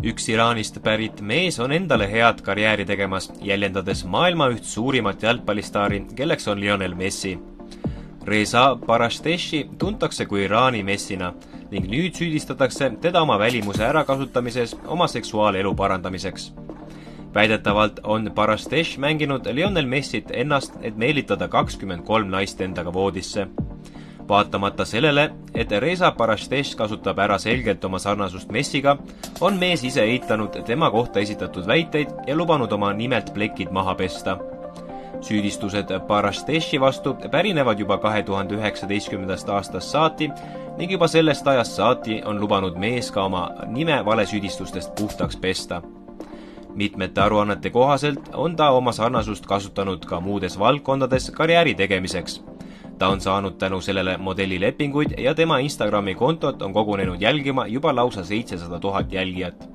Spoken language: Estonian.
Üks Iraanist pärit mees on endale head karjääri tegemas, jäljendades maailma üht suurimat jalgpallistaari, kelleks on Lionel Messi. Reza Parashteshi tuntakse kui Iraani Messina ning nüüd süüdistatakse teda oma välimuse ärakasutamises oma seksuaalelu parandamiseks. Väidetavalt on Parashtesh mänginud Lionel Messit ennast, et meelitada 23 naist endaga voodisse. Vaatamata sellele, et Reza Parashtesh kasutab ära selgelt oma sarnasust Messiga, on mees ise eitanud tema kohta esitatud väiteid ja lubanud oma nimelt plekid maha pesta. Süüdistused Parashteshi vastu pärinevad juba 2019. aastast saati ning juba sellest ajast saati on lubanud mees ka oma nime valesüüdistustest puhtaks pesta. Mitmete aruannete kohaselt on ta oma sarnasust kasutanud ka muudes valdkondades karjääri tegemiseks. Ta on saanud tänu sellele modellilepinguid ja tema Instagrami kontot on kogunenud jälgima juba lausa 700 000 jälgijat.